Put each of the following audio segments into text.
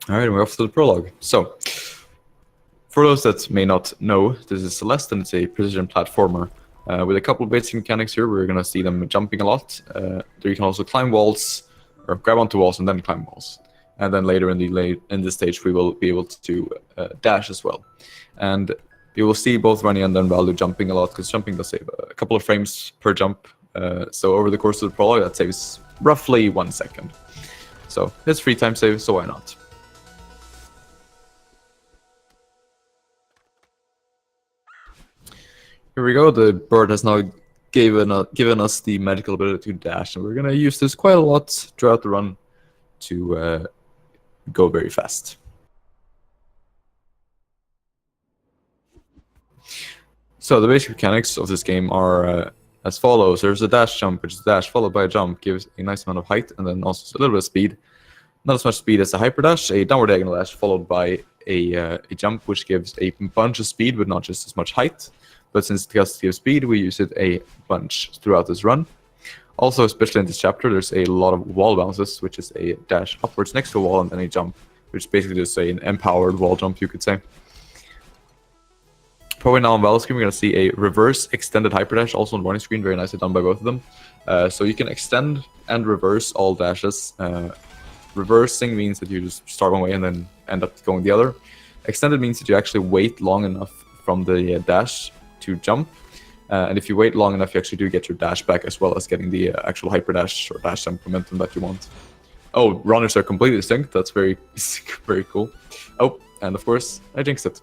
All right, we're off to the prologue. So, for those that may not know, this is Celeste, and it's a precision platformer. With a couple of basic mechanics here, we're going to see them jumping a lot. There you can also climb walls, or grab onto walls and then climb walls. And then later in the stage, we will be able to dash as well. And you will see both Ronny and then Vallu jumping a lot, because jumping does save a couple of frames per jump. So over the course of the prologue, that saves roughly 1 second. So it's free time save, so why not? Here we go, the bird has now given us the magical ability to dash, and we're going to use this quite a lot throughout the run to go very fast. So the basic mechanics of this game are as follows. There's a dash jump, which is dash followed by a jump, gives a nice amount of height, and then also a little bit of speed. Not as much speed as a hyper dash, a downward diagonal dash followed by a jump, which gives a bunch of speed, but not just as much height. But since it has to give speed, we use it a bunch throughout this run. Also, especially in this chapter, there's a lot of wall bounces, which is a dash upwards next to a wall and then a jump, which is basically just an empowered wall jump, you could say. Probably now on Vallu's screen, we're going to see a reverse extended hyper dash, also on Ronny's screen, very nicely done by both of them. So you can extend and reverse all dashes. Reversing means that you just start one way and then end up going the other. Extended means that you actually wait long enough from the dash to jump, and if you wait long enough, you actually do get your dash back, as well as getting the actual hyper dash or dash jump momentum that you want. Oh, runners are completely distinct. That's very, very cool. Oh, and of course, I jinxed it.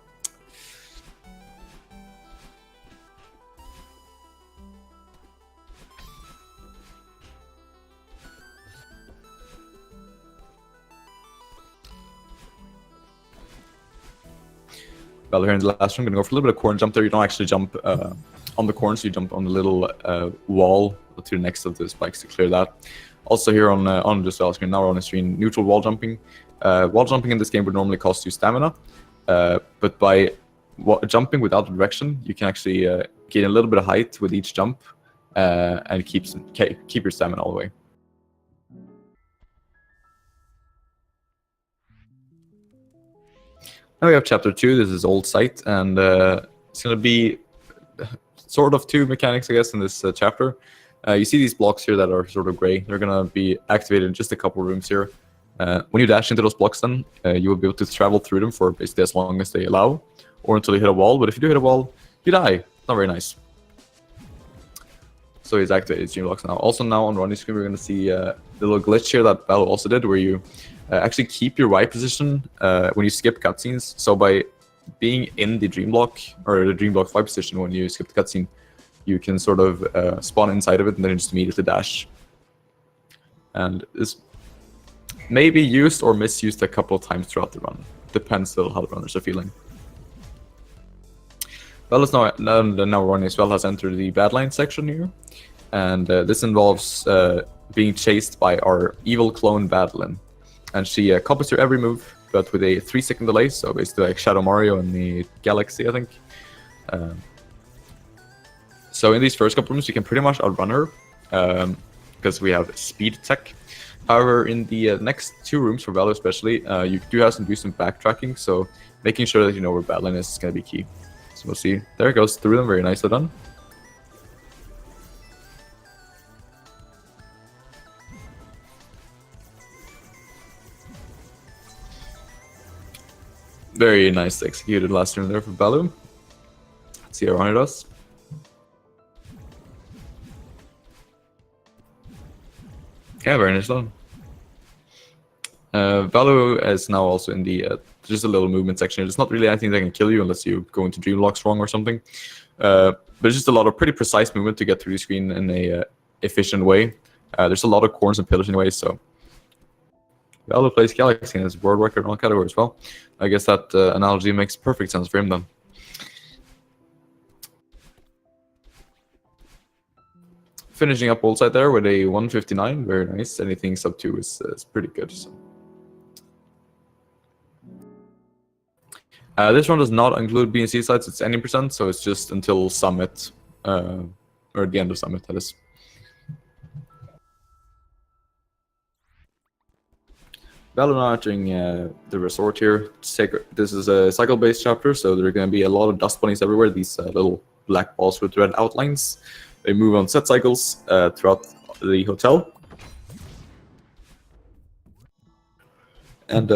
Vallu here in the last one, I'm going to go for a little bit of corn jump there. You don't actually jump on the corn, so you jump on the little wall to the next of the spikes to clear that. Also here on just Vallu's screen, now we're on the screen, neutral wall jumping. Wall jumping in this game would normally cost you stamina, but by jumping without direction, you can actually gain a little bit of height with each jump and keep your stamina all the way. Now we have chapter 2. This is Old Sight, and it's going to be sort of two mechanics, I guess, in this chapter. You see these blocks here that are sort of gray. They're going to be activated in just a couple rooms here. When you dash into those blocks, then you will be able to travel through them for basically as long as they allow, or until you hit a wall. But if you do hit a wall, you die. Not very nice. So he's activated stream blocks now. Also now on Ronny's screen, we're going to see the little glitch here that Vallu also did, where you actually keep your Y position when you skip cutscenes. So by being in the dream block, or the dream block Y position when you skip the cutscene, you can sort of spawn inside of it and then just immediately dash. And this may be used or misused a couple of times throughout the run. Depends still how the runners are feeling. Well, it's now Ronny as well has entered the Badlands section here. And this involves being chased by our evil clone Badlin. And she copies your every move, but with a 3-second delay, so basically like Shadow Mario in the Galaxy, I think. So in these first couple rooms, you can pretty much outrun her, because we have speed tech. However, in the next 2 rooms, for Vallu especially, you do have to do some backtracking, so making sure that you know where Badlin is going to be key. So we'll see. There it goes through them, very nicely done. Very nice executed last turn there for Vallu. Let's see how Ronny does. Yeah, very nice done. Vallu is now also in the just a little movement section. There's not really anything that can kill you unless you go into dream blocks wrong or something. But it's just a lot of pretty precise movement to get through the screen in a efficient way. There's a lot of corners and pillars anyway, so Vallu plays Galaxy and is world record in all categories. Well, I guess that analogy makes perfect sense for him then. Finishing up Old Side there with a 159, very nice. Anything sub 2 is pretty good. So. This one does not include B and C sites, it's any percent, so it's just until Summit, or the end of Summit, that is. Vallu now entering the resort here. This is a cycle-based chapter, so there are going to be a lot of dust bunnies everywhere. These little black balls with red outlines. They move on set cycles throughout the hotel. And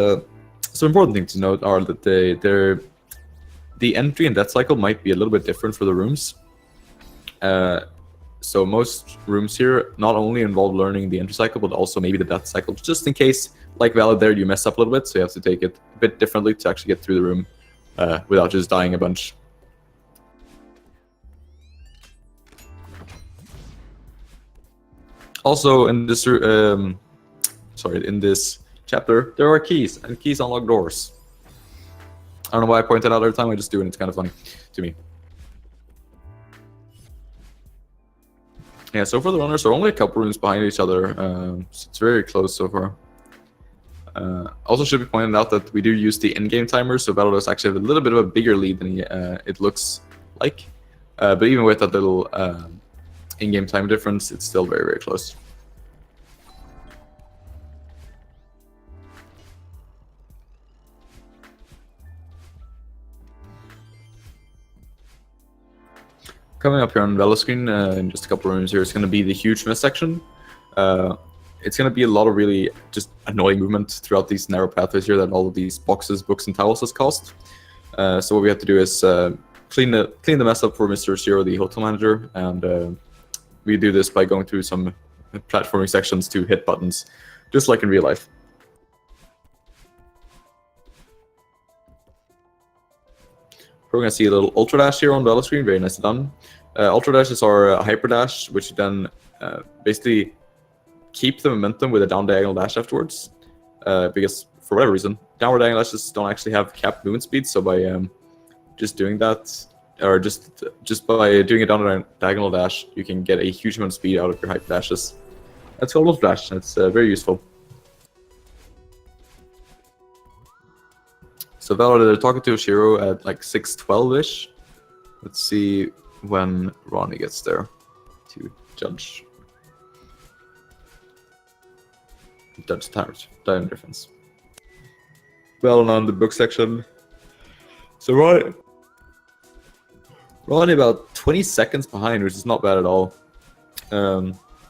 some important things to note are that the entry and death cycle might be a little bit different for the rooms. So most rooms here not only involve learning the entry cycle, but also maybe the death cycle, just in case, like Vallu there, you mess up a little bit, so you have to take it a bit differently to actually get through the room without just dying a bunch. Also, in this in this chapter, there are keys, and keys unlock doors. I don't know why I point it out every time, I just do it, it's kind of funny to me. Yeah, so for the runners, there are only a couple rooms behind each other, so it's very close so far. Also should be pointed out that we do use the in-game timer, so Vallu does actually have a little bit of a bigger lead than it looks like. But even with that little in-game time difference, it's still very, very close. Coming up here on Vallu's screen, in just a couple of rooms here, it's going to be the huge mess section. It's going to be a lot of really just annoying movement throughout these narrow pathways here that all of these boxes, books, and towels has caused. So what we have to do is clean the mess up for Mr. Zero, the hotel manager, and we do this by going through some platforming sections to hit buttons, just like in real life. We're going to see a little Ultra Dash here on Vallu's screen, very nicely done. Ultra Dash is our Hyper Dash, which you then basically keep the momentum with a down diagonal dash afterwards. Because for whatever reason, downward diagonal dashes don't actually have capped movement speed, so by just doing that, or just by doing a down diagonal dash, you can get a huge amount of speed out of your Hyper Dashes. That's called Ultra Dash, and it's very useful. So Vallu, they're talking to Shiro at like 6:12-ish. Let's see when Ronny gets there to judge time difference. Well, on the book section. So Ronny about 20 seconds behind, which is not bad at all.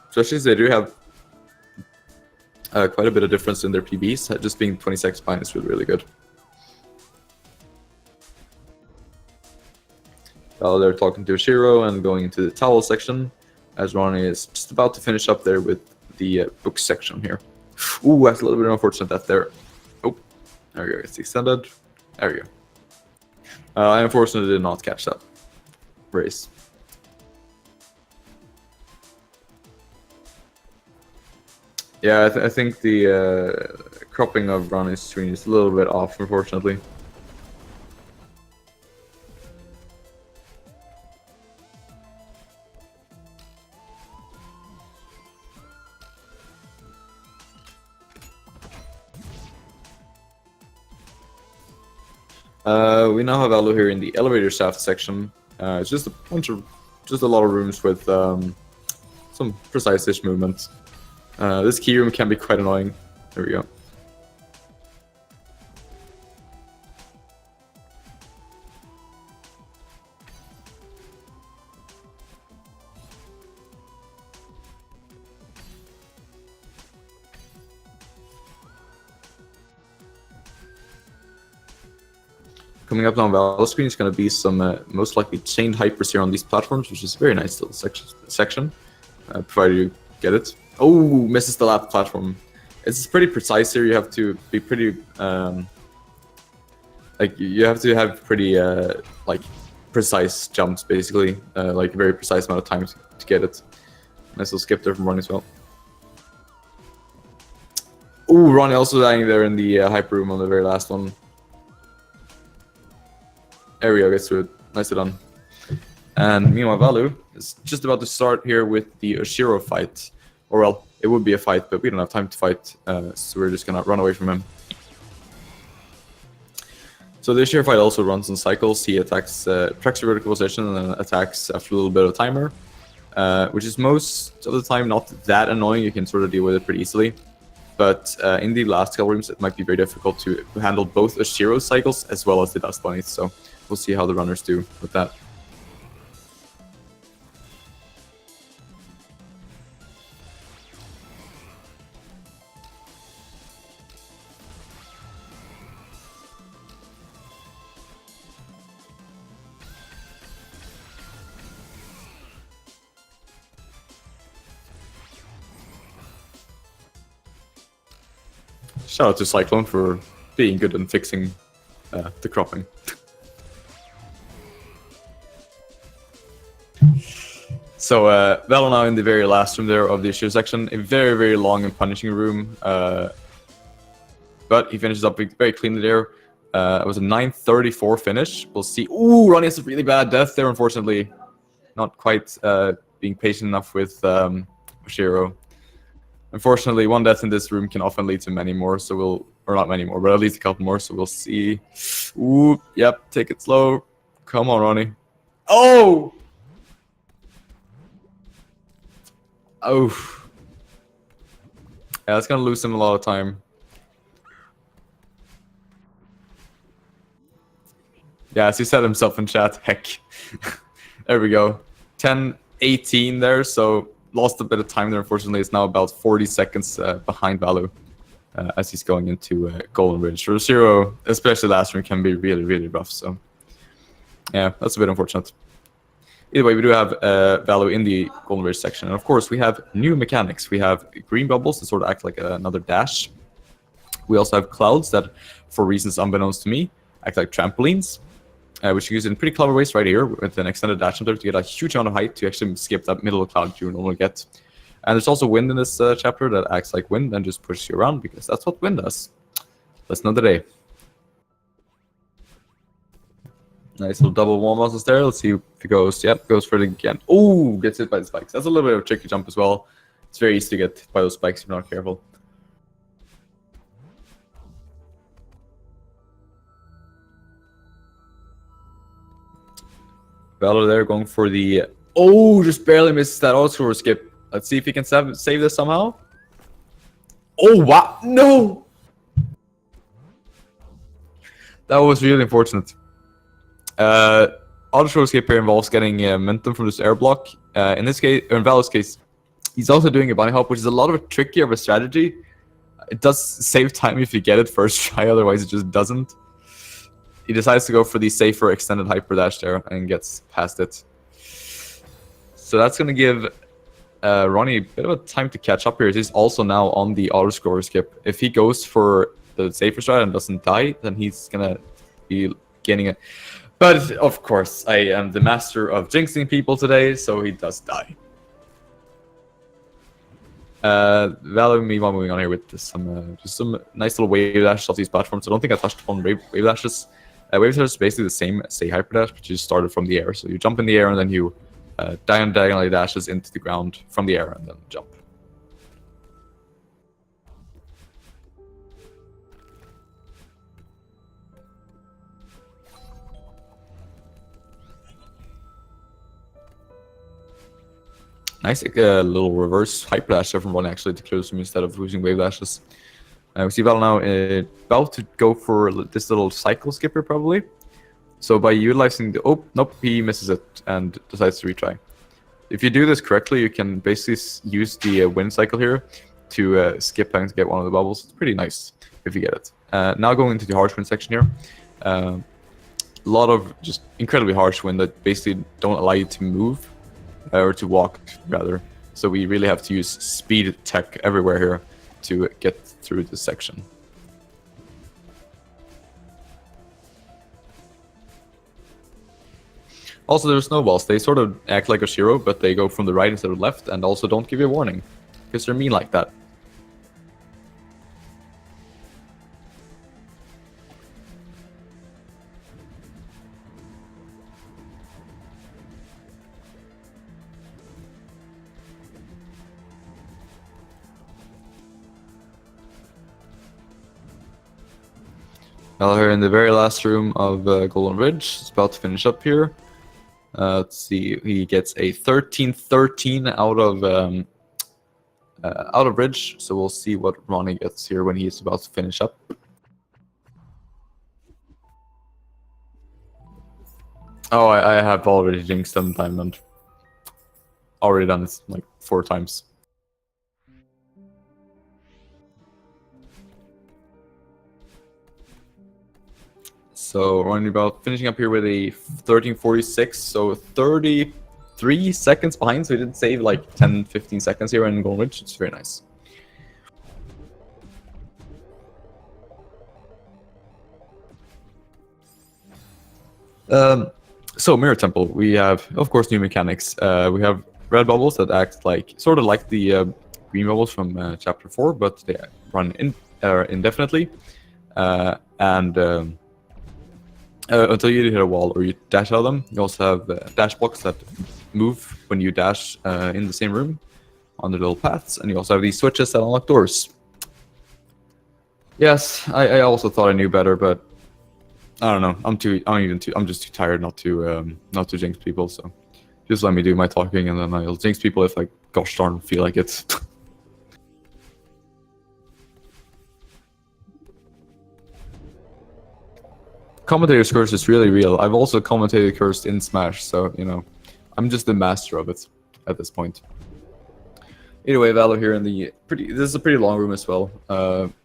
Especially as they do have quite a bit of difference in their PBs. Just being 20 seconds behind is really, really good. They're talking to Shiro and going into the towel section, as Ronny is just about to finish up there with the book section here. Ooh, that's a little bit unfortunate that there. Oh, there we go. It's extended. There we go. I unfortunately did not catch that race. Yeah, I think the cropping of Ronny's screen is a little bit off, unfortunately. We now have Vallu here in the elevator shaft section. It's just a lot of rooms with some precise-ish movement. This key room can be quite annoying. There we go. Coming up on Vallu's screen is going to be some most likely chained hypers here on these platforms, which is a very nice little section, provided you get it. Oh, misses the last platform. It's pretty precise here. You have to be pretty, like you have to have pretty like precise jumps, basically, like a very precise amount of time to get it. Nice little skip there from Ronny as well. Oh, Ronny also dying there in the hyper room on the very last one. There we go, gets through it. Nicely done. And meanwhile, Vallu is just about to start here with the Oshiro fight. Or well, it would be a fight, but we don't have time to fight, so we're just gonna run away from him. So the Oshiro fight also runs in cycles. He attacks, tracks your vertical position and then attacks after a little bit of timer, which is most of the time not that annoying. You can sort of deal with it pretty easily. But in the last couple rooms, it might be very difficult to handle both Ashiro cycles as well as the Dust Bunnies. So we'll see how the runners do with that. Shout out to Cyclone for being good and fixing the cropping. So Vallu now in the very last room there of the issue section, a very, very long and punishing room. But he finishes up very cleanly there. It was a 9:34 finish. We'll see. Ooh, Ronny has a really bad death there, unfortunately. Not quite being patient enough with Oshiro. Unfortunately, one death in this room can often lead to many more, so we'll... Or not many more, but at least a couple more, so we'll see. Ooh, yep, take it slow. Come on, Ronny. Oh! Oh. Yeah, that's gonna lose him a lot of time. Yeah, as he said himself in chat, heck. There we go. 10:18 there, so lost a bit of time there, unfortunately. It's now about 40 seconds behind Vallu as he's going into Golden Ridge. For Zero, especially last room, can be really, really rough, so yeah, that's a bit unfortunate. Either way, we do have Vallu in the Golden Ridge section, and of course, we have new mechanics. We have green bubbles that sort of act like another dash. We also have clouds that, for reasons unbeknownst to me, act like trampolines. Which you use in pretty clever ways right here with an extended dash jump there to get a huge amount of height to actually skip that middle of cloud you normally get. And there's also wind in this chapter that acts like wind and just pushes you around because that's what wind does. Lesson of the day. Nice little double wall muscles there. Let's see if it goes. Yep, goes for it again. Oh, gets hit by the spikes. That's a little bit of a tricky jump as well. It's very easy to get hit by those spikes if you're not careful. Vallu there going for the... Oh, just barely misses that auto skip. Let's see if he can save this somehow. Oh, wow. No! That was really unfortunate. Auto skip here involves getting momentum from this air block. In this case, or in Vallu's case, he's also doing a bunny hop, which is a lot of a trickier of a strategy. It does save time if you get it first try, otherwise it just doesn't. He decides to go for the safer extended hyper dash there and gets past it. So that's going to give Ronny a bit of a time to catch up here. He's also now on the auto score skip. If he goes for the safer strat and doesn't die, then he's going to be gaining it. But of course, I am the master of jinxing people today, so he does die. Vallu, meanwhile, moving on here with some just some nice little wave dashes off these platforms. I don't think I touched upon wave dashes. Wave dash is basically the same as, say, hyper dash, but you just started from the air. So you jump in the air and then you diagonally dashes into the ground from the air and then jump. Nice little reverse hyper dash there from Ronny actually to clear this room instead of losing wave dashes. We see Vallu now about to go for this little cycle skipper probably. So by utilizing the... Oh, nope, he misses it and decides to retry. If you do this correctly, you can basically use the wind cycle here to skip and get one of the bubbles. It's pretty nice if you get it. Now going into the harsh wind section here. A lot of just incredibly harsh wind that basically don't allow you to move. Or to walk, rather. So we really have to use speed tech everywhere here to get through this section. Also, there are snowballs. They sort of act like a Shiro, but they go from the right instead of left, and also don't give you a warning. Because they're mean like that. Well, here in the very last room of Golden Ridge, it's about to finish up here. Let's see, he gets a 13-13 out of out of bridge, so we'll see what Ronnie gets here when he's about to finish up. Oh, I have already jinxed them diamond. Already done this like 4 times. So running about finishing up here with a 1346, so 33 seconds behind, so he did save like 10-15 seconds here in Golden Ridge. It's very nice. So Mirror Temple, we have of course new mechanics. We have red bubbles that act like sort of like the green bubbles from chapter 4, but they run indefinitely, and until you hit a wall or you dash out of them. You also have dash blocks that move when you dash in the same room on the little paths, and you also have these switches that unlock doors. Yes, I also thought I knew better, but I don't know. I'm just too tired not to jinx people. So just let me do my talking, and then I'll jinx people if I gosh darn feel like it. Commentator's curse is really real. I've also commentated cursed in Smash, so you know, I'm just the master of it at this point. Either way, Vallu here in the this is a pretty long room as well.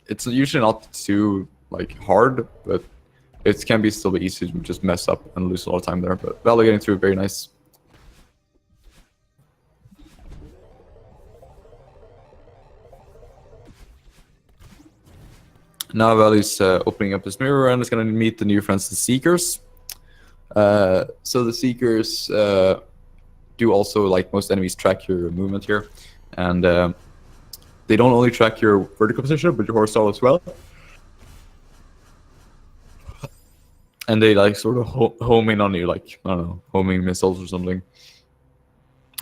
It's usually not too like hard, but it can be still be easy to just mess up and lose a lot of time there. But Vallu getting through very nice. Now Vallu's opening up his mirror and is going to meet the new friends, the Seekers. So the Seekers do also, like most enemies, track your movement here. And they don't only track your vertical position, but your horizontal as well. And they like sort of home in on you, like, I don't know, homing missiles or something.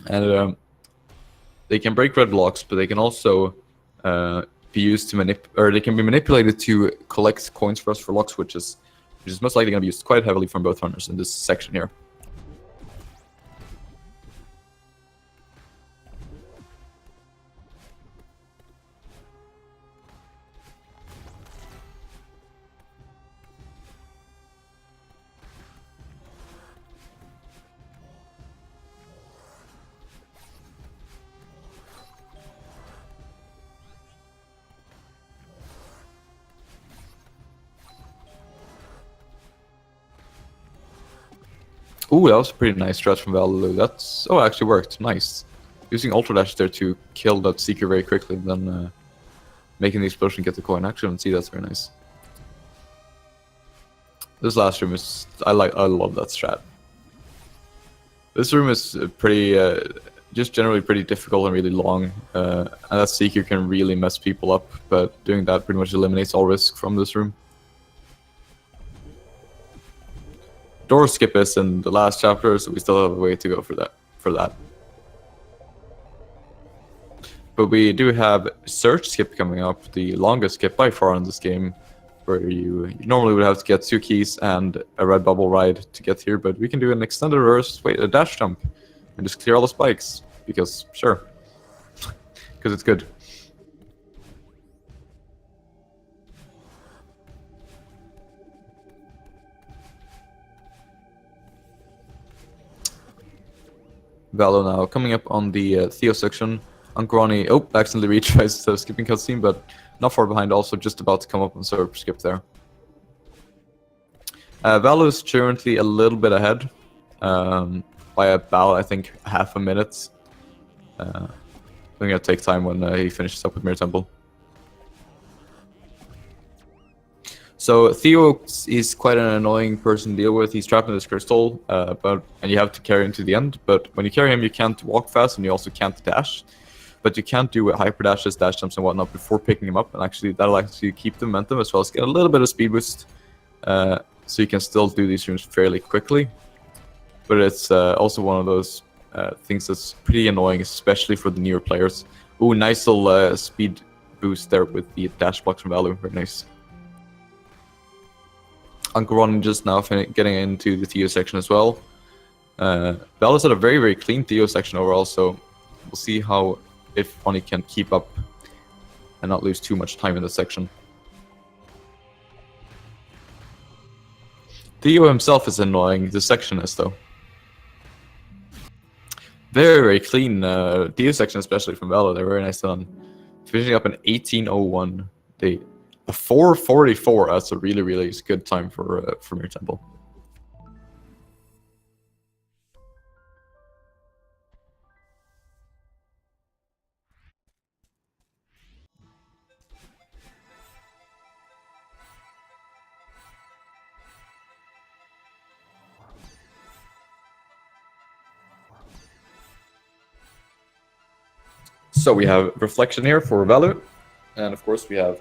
And they can break red blocks, but they can also be used to they can be manipulated to collect coins for us for lock switches, which is most likely going to be used quite heavily from both runners in this section here. Ooh, that was a pretty nice stretch from Vallu. That's actually worked. Nice. Using Ultra Dash there to kill that Seeker very quickly, then making the explosion get the coin. Actually, I don't see that's very nice. This last room is I love that strat. This room is pretty just generally pretty difficult and really long, and that Seeker can really mess people up. But doing that pretty much eliminates all risk from this room. Door skip is in the last chapter, so we still have a way to go for that. But we do have search skip coming up, the longest skip by far in this game, where you normally would have to get 2 keys and a red bubble ride to get here, but we can do an extended reverse, a dash jump, and just clear all the spikes, because sure, because it's good. Vallu now coming up on the Theo section. UncleRonny, accidentally retries the skipping cutscene, but not far behind, also just about to come up on server skip there. Vallu is currently a little bit ahead, by about, I think, half a minute. I think it'll take time when he finishes up with Mirror Temple. So Theo is quite an annoying person to deal with. He's trapped in this crystal, and you have to carry him to the end. But when you carry him, you can't walk fast, and you also can't dash. But you can't do hyper dashes, dash jumps, and whatnot before picking him up. And actually, that'll actually keep the momentum as well as get a little bit of speed boost, so you can still do these rooms fairly quickly. But it's also one of those things that's pretty annoying, especially for the newer players. Ooh, nice little speed boost there with the dash blocks from Vallu. Very nice. UncleRonny just now getting into the Theo section as well. Vallu's had a very, very clean Theo section overall, so we'll see how if Ronny can keep up and not lose too much time in this section. Theo himself is annoying. The section is though. Very, very clean. Theo section, especially from Vallu, they're very nice done. Finishing up in 18:01. A 4:44. That's a really, really good time for Mir Temple. So we have reflection here for Vallu, and of course we have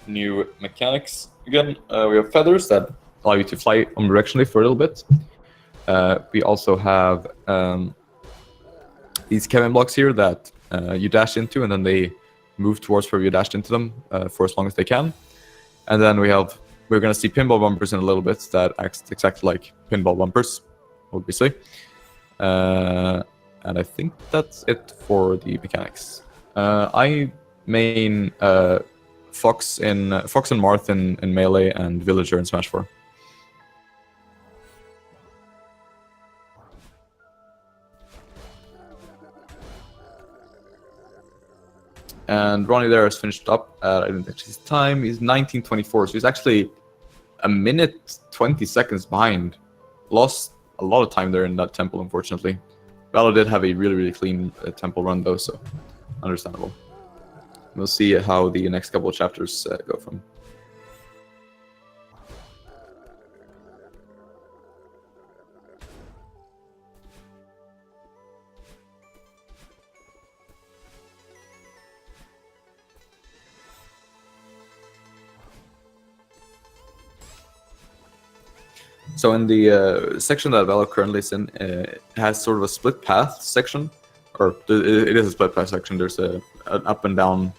new mechanics again. We have feathers that allow you to fly omnidirectionally for a little bit. We also have these Kevin blocks here that you dash into, and then they move towards where you dashed into them for as long as they can. And then we're going to see pinball bumpers in a little bit that act exactly like pinball bumpers, obviously. And I think that's it for the mechanics. I main Fox and Marth in Melee and Villager in Smash 4. And Ronny there has finished up at, I didn't actually see his time, he's 19:24, so he's actually a minute 20 seconds behind. Lost a lot of time there in that temple, unfortunately. Vallu did have a really, really clean temple run though, so understandable. We'll see how the next couple of chapters go from. So in the section that Vallu currently is in, it has sort of a split path section, or it is a split path section. There's an up and down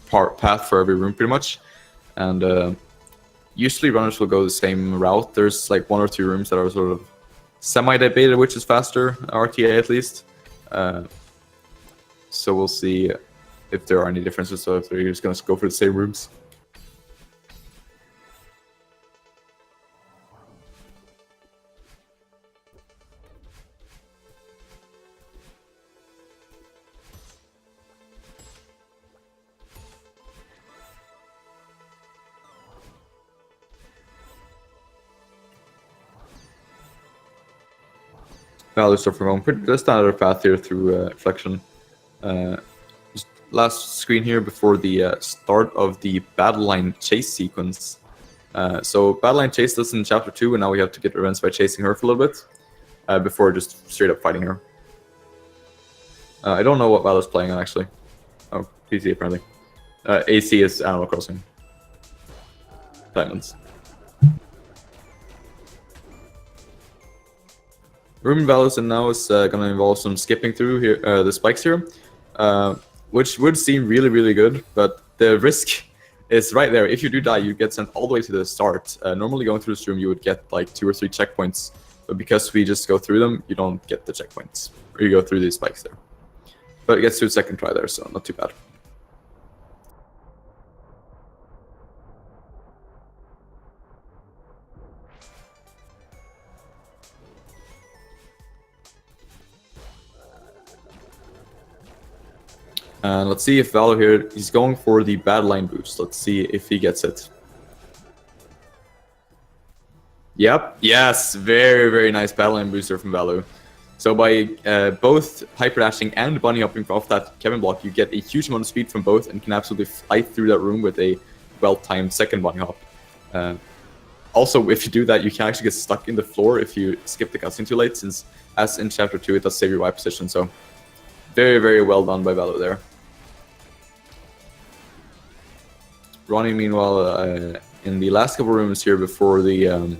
path for every room, pretty much, and usually runners will go the same route. There's like 1 or 2 rooms that are sort of semi-debated, which is faster, RTA at least. So we'll see if there are any differences. So if they're just going to go for the same rooms. Vallu stuff from home. Pretty standard path here through Reflection. Just last screen here before the start of the battle line chase sequence. So battle line chased us in chapter 2, and now we have to get revenge by chasing her for a little bit before just straight up fighting her. I don't know what Vallu's playing on actually. Oh, PC apparently. AC is Animal Crossing. Diamonds. Room Vallu's and now is going to involve some skipping through here, the spikes here, which would seem really, really good, but the risk is right there. If you do die, you get sent all the way to the start. Normally going through this room, you would get like 2 or 3 checkpoints, but because we just go through them, you don't get the checkpoints, or you go through these spikes there. But it gets to a second try there, so not too bad. And let's see if Vallu here, he's going for the battle line boost. Let's see if he gets it. Yep, yes, very, very nice battle line booster from Vallu. So by both hyper dashing and bunny hopping off that Kevin block, you get a huge amount of speed from both and can absolutely fly through that room with a well-timed second bunny hop. Also, if you do that, you can actually get stuck in the floor if you skip the cutscene too late, since as in chapter 2, it does save your Y position. So very, very well done by Vallu there. Ronny, meanwhile, in the last couple rooms here before the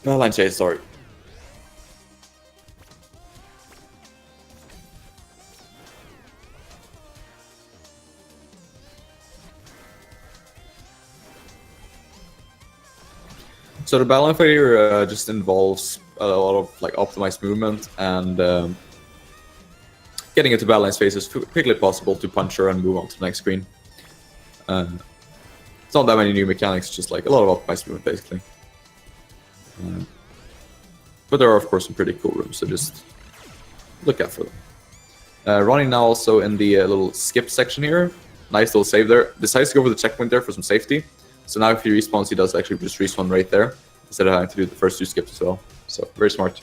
battle line chase, sorry. So the battle line fight here just involves a lot of like optimized movement and getting into battle line space as quickly as possible to punch her and move on to the next screen. It's not that many new mechanics, just like a lot of optimized movement basically. But there are of course some pretty cool rooms, so just look out for them. Ronny now also in the little skip section here. Nice little save there. Decides to go for the checkpoint there for some safety. So now if he respawns, he does actually just respawn right there, instead of having to do the first 2 skips as well. So very smart.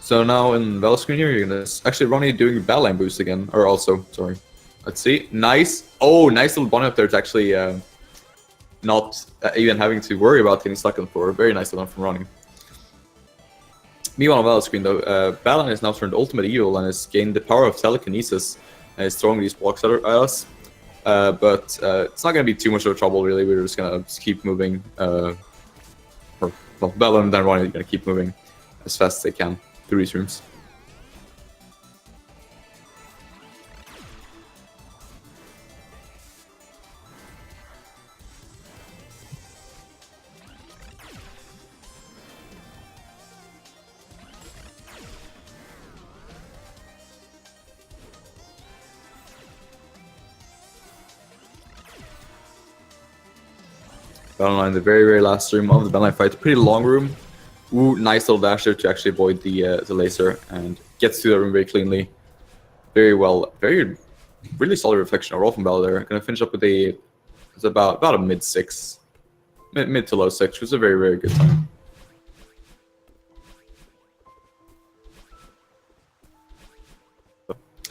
So now in Vallu screen here, you're gonna actually Ronny doing battle line boost again, or also sorry. Let's see, nice. Oh, nice little bunny up there. It's actually not even having to worry about getting stuck on the floor. Very nice one from Ronny. Meanwhile on Vallu screen though, battle line is now turned ultimate evil and has gained the power of telekinesis and is throwing these blocks at us. But it's not gonna be too much of a trouble really. We're just gonna keep moving. Well, battle line and then Ronny is gonna keep moving as fast as they can through these rooms. Battle line, the very last room of the battle line fight. Pretty long room. Ooh, nice little dash there to actually avoid the laser and gets through that room very cleanly. Very well, really solid reflection overall from Vallu there. Gonna finish up with it's about a mid 6, mid to low 6, which was a very good time.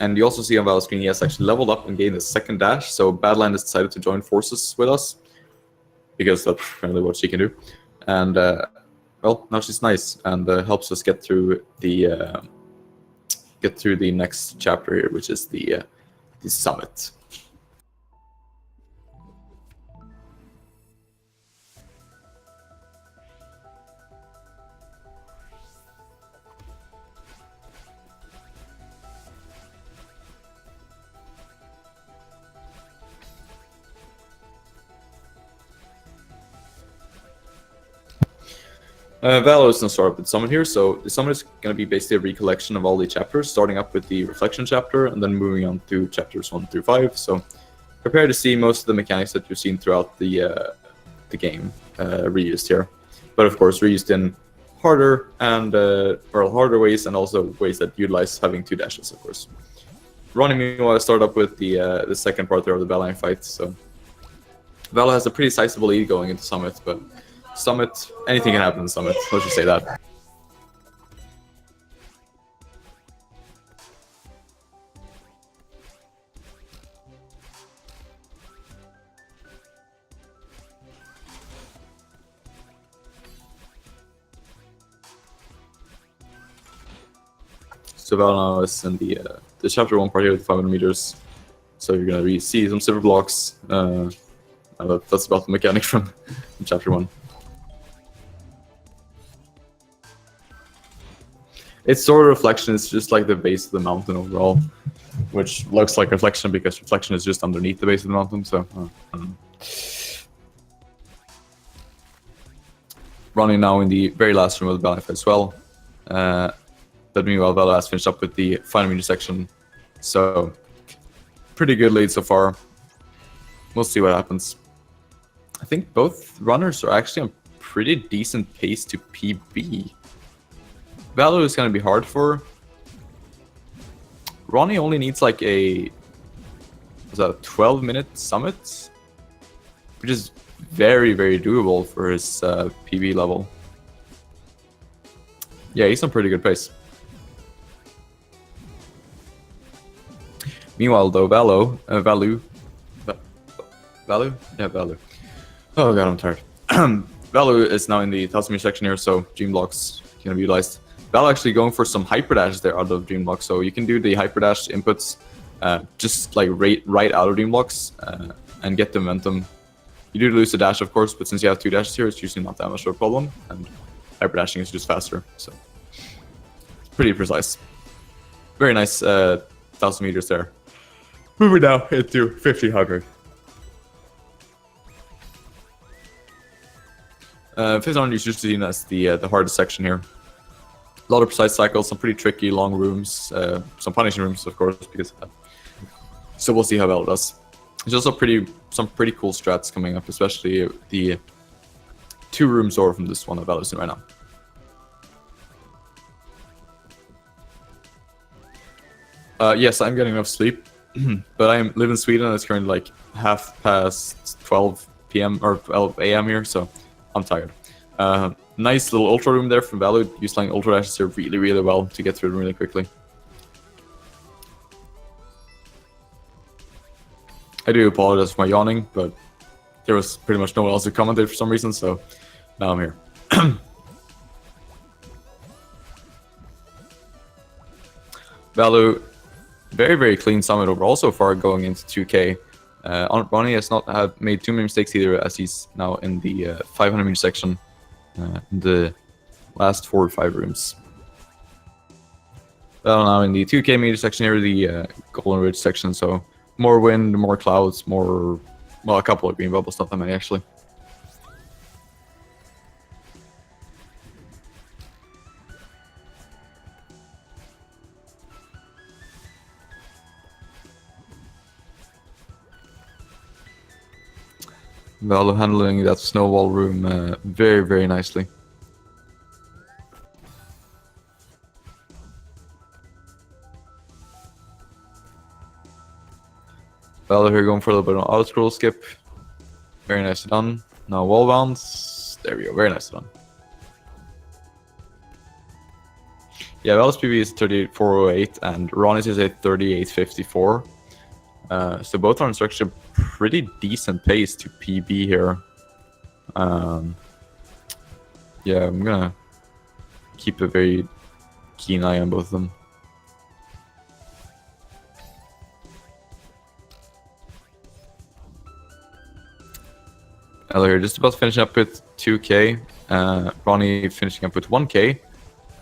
And you also see on Vallu's screen he has actually leveled up and gained a second dash. So Badland has decided to join forces with us because that's apparently what she can do. And well, now she's nice and helps us get through the next chapter here, which is the summit. Vallu is going to start up with the summit here, so the summit is going to be basically a recollection of all the chapters, starting up with the reflection chapter and then moving on through chapters 1 through 5. So prepare to see most of the mechanics that you've seen throughout the game reused here, but of course reused in harder ways and also ways that utilize having 2 dashes, of course. Ronny meanwhile start up with the second part there of the battle line fight. So Vallu has a pretty sizable lead going into summit, but Summit, anything can happen in Summit, let's just say that. So Vallu now is in the chapter 1 part here with 500 meters. So you're gonna see some silver blocks. That's about the mechanic from chapter 1. It's sort of reflection, it's just like the base of the mountain overall, which looks like reflection because reflection is just underneath the base of the mountain, so Running now in the very last room of the battle as well. But meanwhile, Vallu has finished up with the final meter section, so pretty good lead so far. We'll see what happens. I think both runners are actually on pretty decent pace to PB. Vallu is going to be hard for. Ronny only needs like a 12-minute summit, which is very doable for his PB level. Yeah, he's on pretty good pace. Meanwhile, though, Vallu. Yeah, Vallu. Oh god, I'm tired. Vallu is now in the 1000 meter section here, so dream blocks can be utilized. Vallu actually going for some hyper dashes there out of dream blocks, so you can do the hyper dash inputs just like right out of dream blocks and get the momentum You do lose the dash, of course, but since you have 2 dashes here, it's usually not that much of a problem, and hyper dashing is just faster, so it's pretty precise. Very nice 1,000 meters there. Moving now into 1,500. 1,500 is usually seen as the hardest section here. A lot of precise cycles, some pretty tricky long rooms, some punishing rooms, of course, because so we'll see how well it does. There's also some pretty cool strats coming up, especially the 2-room Zora from this one that Vallu's in right now. Yes, I'm getting enough sleep, but I live in Sweden and it's currently like 12 p.m. or 12 a.m. here, so I'm tired. Nice little ultra room there from Vallu. Using ultra dashes here really, really well to get through them really quickly. I do apologize for my yawning, but there was pretty much no one else who commented for some reason, so now I'm here. Vallu, very, very clean summit overall so far going into 2K. UncleRonny has not made too many mistakes either, as he's now in the 500 meter section in the last 4 or 5 rooms. Well, now in the 2K meter section here, the Golden Ridge section, so more wind, more clouds, more, well, a couple of green bubbles, not that many actually. Vallu handling that snowball room very, very nicely. Vallu here going for a little bit of auto scroll skip. Very nicely done. Now wall bounce. There we go. Very nicely done. Yeah, Vallu's PB is 38.408 and Ronny's is a 38.54. So both are on such a pretty decent pace to PB here. Yeah, I'm gonna keep a very keen eye on both of them. Here, just about finishing up with 2K. Ronny finishing up with 1K.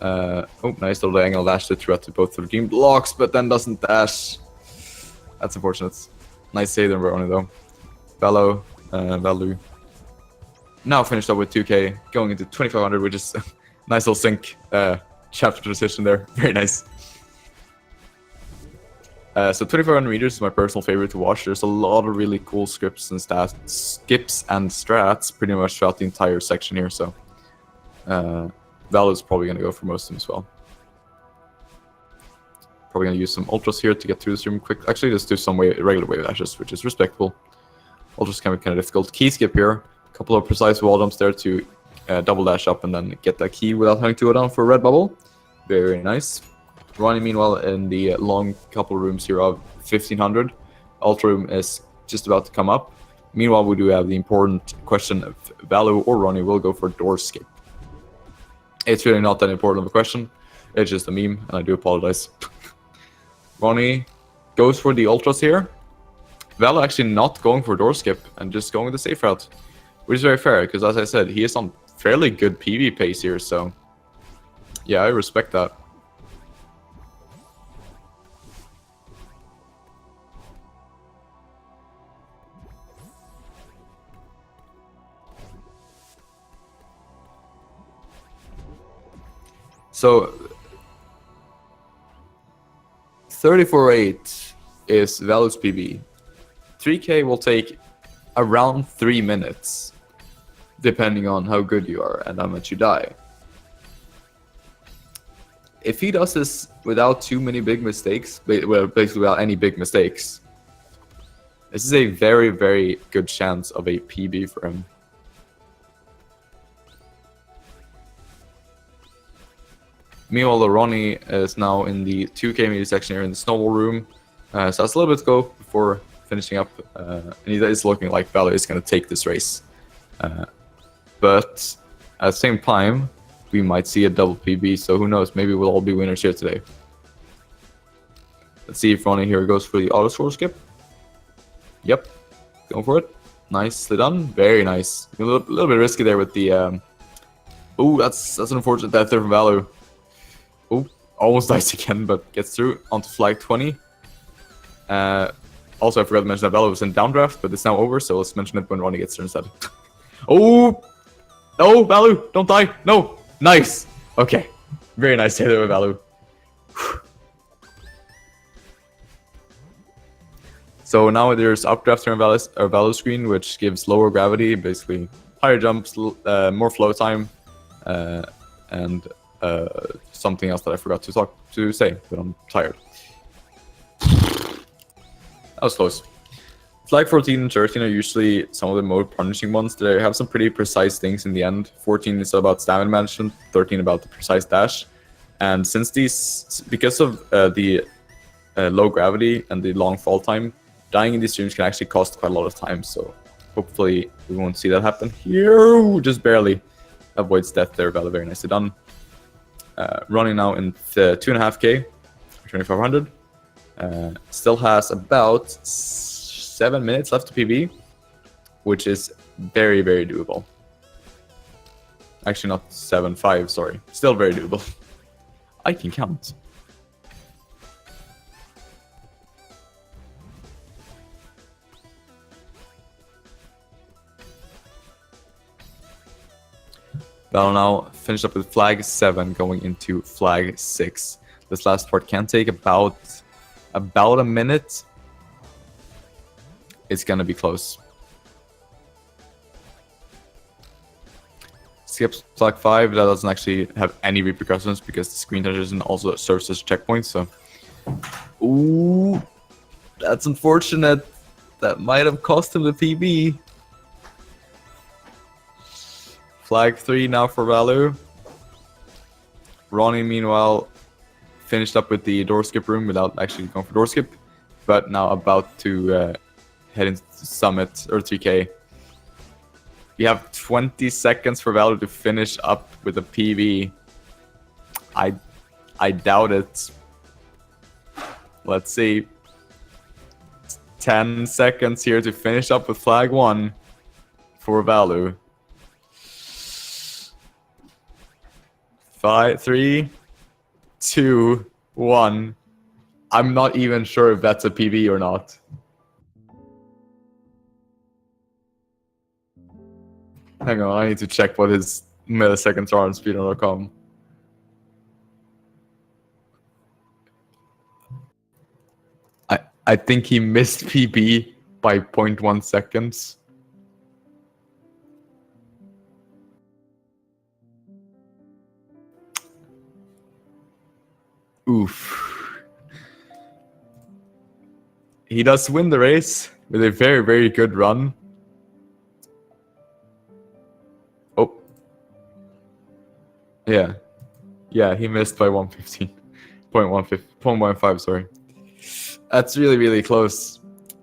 Oh, nice little angle dash that throughout to both of the team blocks, but then doesn't dash. That's unfortunate. Nice save there, Ronny, though. Vallu. Now finished up with 2K, going into 2,500, which is a nice little sync chapter transition there. Very nice. So 2,500 meters is my personal favorite to watch. There's a lot of really cool skips and strats pretty much throughout the entire section here. So Vallu's probably going to go for most of them as well. Probably going to use some ultras here to get through this room quick. Actually, just do some regular wave dashes, which is respectable. Ultras can be kind of difficult. Key skip here. A couple of precise wall jumps there to double dash up and then get that key without having to go down for a red bubble. Very, very nice. Ronny, meanwhile, in the long couple rooms here of 1,500. Ultra room is just about to come up. Meanwhile, we do have the important question of Vallu or Ronny will go for door skip. It's really not that important of a question. It's just a meme, and I do apologize. Ronny goes for the ultras here. Vallu actually not going for door skip and just going the safe route, which is very fair because, as I said, he is on fairly good PV pace here. So, yeah, I respect that. So 34.8 is Vallu's PB. 3K will take around 3 minutes, depending on how good you are and how much you die. If he does this without too many big mistakes, well, basically without any big mistakes, this is a very, very good chance of a PB for him. Meanwhile, Ronny is now in the 2K meter section here in the snowball room. So that's a little bit to go before finishing up. And he is looking like Vallu is going to take this race. But at the same time, we might see a double PB. So who knows? Maybe we'll all be winners here today. Let's see if Ronny here goes for the auto score skip. Yep, going for it. Nicely done. Very nice. A little bit risky there with the... Oh, that's an unfortunate death there from Vallu. Oh, almost dies again, but gets through onto flag 20. Also, I forgot to mention that Vallu was in downdraft, but it's now over, so let's mention it when Ronny gets there instead. Oh! No, Vallu! Don't die! No! Nice! Okay. Very nice hit there with Vallu. So now there's updraft here on Vallu screen, which gives lower gravity, basically higher jumps, more flow time, and something else that I forgot to say, but I'm tired. That was close. Flag 14 and 13 are usually some of the more punishing ones. They have some pretty precise things in the end. 14 is about stamina management, 13 about the precise dash. And since these, because of the low gravity and the long fall time, dying in these streams can actually cost quite a lot of time. So hopefully we won't see that happen here. Just barely avoids death there. Vallu, very nicely done. Running now in the 2.5k, 2500. Still has about 7 minutes left to PB, which is very, very doable. Actually, not 7.5, sorry. Still very doable. I can count. Vallu now finished up with flag 7 going into flag 6. This last part can take about a minute. It's gonna be close. Skips flag 5. That doesn't actually have any repercussions because the screen touches also serves as a checkpoint. So, ooh, that's unfortunate. That might have cost him the PB. Flag 3 now for Vallu. Ronny, meanwhile, finished up with the door skip room without actually going for door skip, but now about to head into Summit or 3K. You have 20 seconds for Vallu to finish up with a PB. I doubt it. Let's see. 10 seconds here to finish up with flag 1 for Vallu. 5, 3, 2, 1. I'm not even sure if that's a PB or not. Hang on, I need to check what his milliseconds are on speedrun.com. I think he missed PB by 0.1 seconds. Oof. He does win the race with a very, very good run. Oh. Yeah. Yeah, he missed by 115. 0.15, sorry. That's really, really close.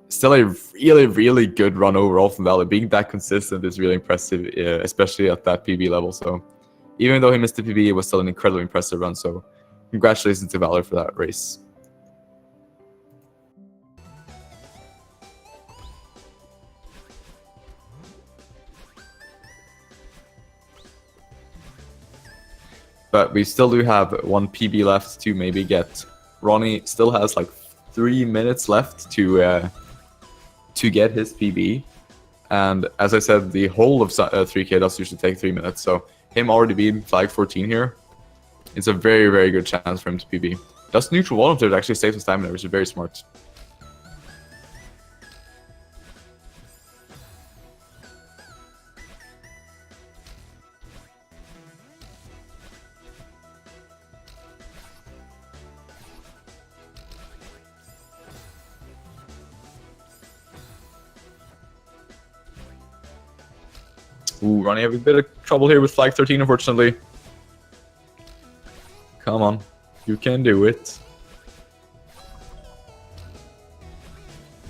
Still a really, really good run overall from Vallu. Being that consistent is really impressive, especially at that PB level. So even though he missed the PB, it was still an incredibly impressive run. So congratulations to Vallu for that race. But we still do have one PB left to maybe get. Ronny still has like 3 minutes left to get his PB. And as I said, the whole of 3K does usually take 3 minutes. So him already being flag 14 here, it's a very, very good chance for him to PB. Does neutral wall to actually save his stamina, which is very smart. Ooh, Ronny having a bit of trouble here with flag 13, unfortunately. Come on, you can do it.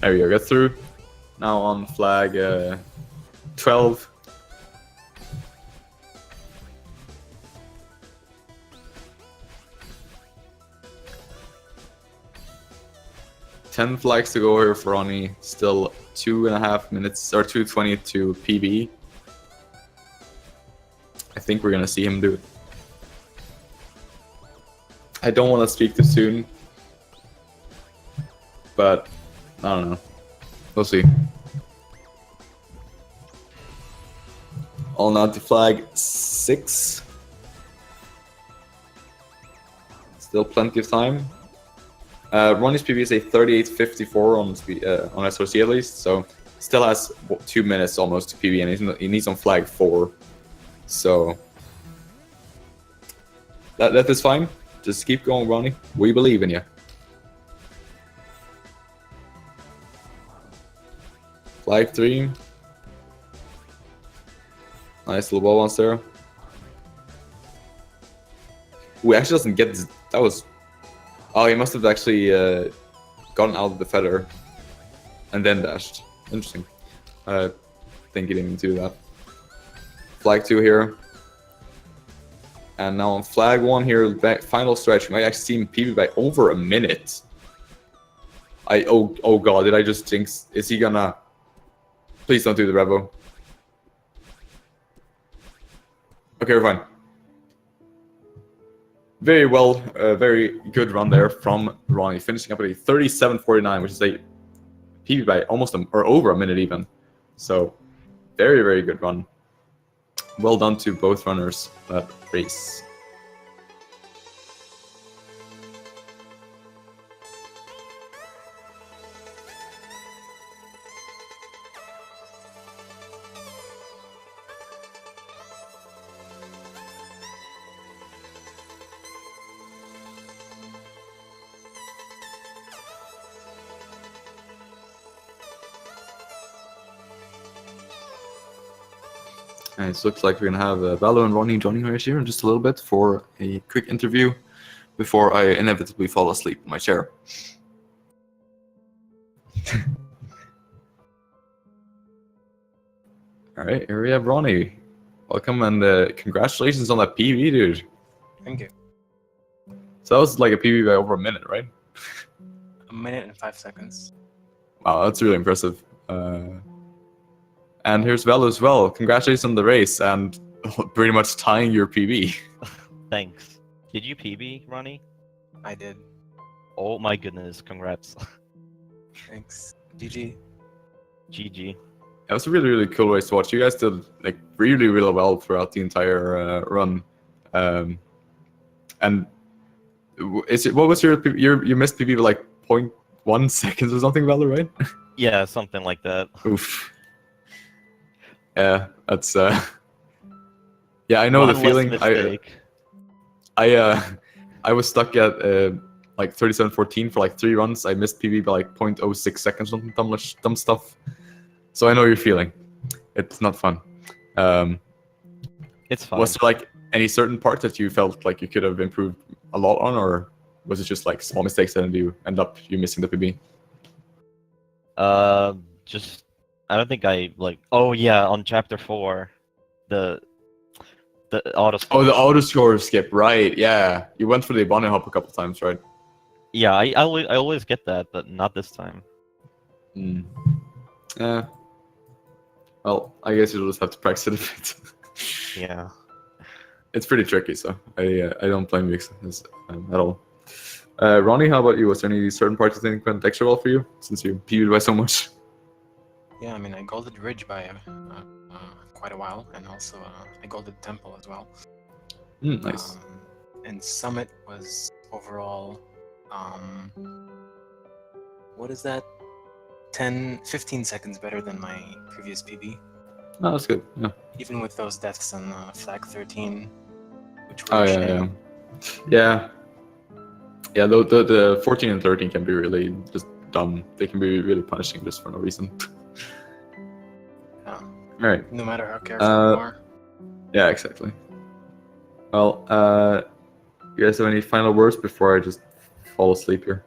There we go, get through. Now on flag 12. Ten flags to go here for Ronny. Still 2.5 minutes or 2:20 to PB. I think we're gonna see him do it. I don't want to speak too soon, but I don't know. We'll see. All nod to flag 6. Still plenty of time. Ronnie's PB is a 38.54 on SOC at least, so still has 2 minutes almost to PB, and he needs on flag 4. So that is fine. Just keep going, Ronnie. We believe in you. Flag 3. Nice little ball bounce there. Ooh, he actually doesn't get this. That was... Oh, he must have actually gotten out of the feather and then dashed. Interesting. I think he didn't even do that. Flag 2 here. And now on flag 1 here, final stretch. We might actually see him PB by over a minute. Oh god, did I just jinx? Is he gonna... Please don't do the Revo. Okay, we're fine. Very well, very good run there from Ronnie, finishing up at a 37.49, which is a PB by almost or over a minute even. So, very, very good run. Well done to both runners that race. And it looks like we're gonna have Vallu and Ronnie joining us here in just a little bit for a quick interview before I inevitably fall asleep in my chair. All right, here we have Ronnie. Welcome and congratulations on that PB, dude. Thank you. So that was like a PB by over a minute, right? A minute and 5 seconds. Wow, that's really impressive. And here's Vallu as well. Congratulations on the race and pretty much tying your PB. Thanks. Did you PB, Ronnie? I did. Oh my goodness, congrats. Thanks. GG. GG. It was a really, really cool race to watch. You guys did like really, really well throughout the entire run. And what was your you missed PB like 0.1 seconds or something, Vallu, right? Yeah, something like that. Oof. Yeah, that's yeah, I know One the less feeling. mistake. I was stuck at like 37.14 for like 3 runs. I missed PB by like 0.06 seconds, something dumb stuff. So I know you're feeling. It's not fun. It's fine. Was there like any certain part that you felt like you could have improved a lot on, or was it just like small mistakes and you end up missing the PB? Just I don't think I like. Oh yeah, on chapter 4, the auto. Oh, the auto score skip, right? Yeah, you went for the bunny hop a couple times, right? Yeah, I always get that, but not this time. Yeah. Well, I guess you'll just have to practice it a bit. Yeah. It's pretty tricky, so I don't blame you at all. Ronnie, how about you? Was there any certain parts you think went extra well for you since you PB'd by so much? Yeah, I mean, I golded Ridge by quite a while, and also I golded Temple as well. Nice. And Summit was overall, what is that? 15 seconds better than my previous PB. Oh, that's good. Yeah. Even with those deaths on flag 13, which were Oh a yeah, shame. yeah. Yeah, the 14 and 13 can be really just dumb. They can be really punishing just for no reason. Yeah. All right. No matter how careful you are. Yeah, exactly. Well, you guys have any final words before I just fall asleep here?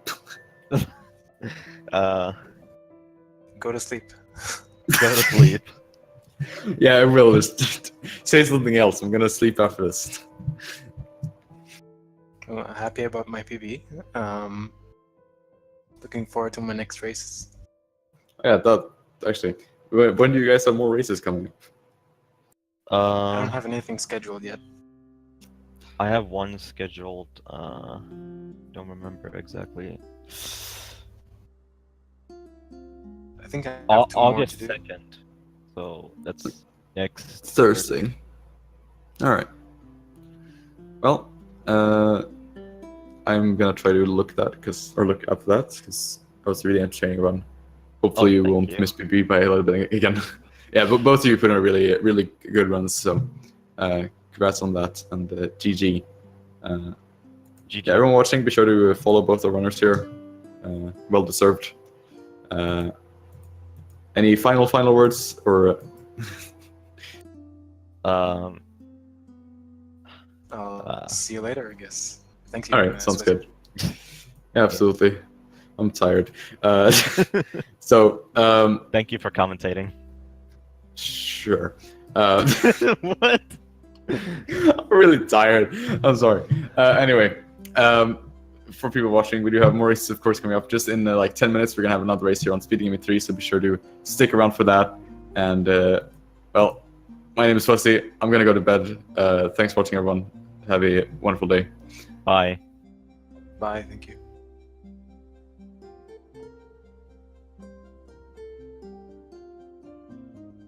Go to sleep. Go to sleep. Yeah, I will. Just say something else. I'm gonna sleep after this. Well, happy about my PB. Looking forward to my next race. Yeah, that actually, when do you guys have more races coming up? I don't have anything scheduled yet. I have one scheduled. Don't remember exactly. I think I have two more August to do. 2nd. So that's next Thursday. All right. Well, I'm gonna try to look up that because I was really entertaining run. Hopefully, you thank won't you. miss me beat by a little bit again. Yeah, but both of you put in really, really good runs. So, congrats on that and GG. GG. Yeah, everyone watching, be sure to follow both the runners here. Well deserved. Any final words or? See you later, I guess. Thank you. All right, sounds Swiss. good. Yeah, absolutely. I'm tired. So. Thank you for commentating. Sure. What? I'm really tired. I'm sorry. Anyway, for people watching, we do have more races, of course, coming up. Just in like 10 minutes, we're gonna have another race here on Speeding Game 3, so be sure to stick around for that. And well, my name is Fuzzy. I'm gonna go to bed. Thanks for watching, everyone. Have a wonderful day. Bye. Bye. Thank you.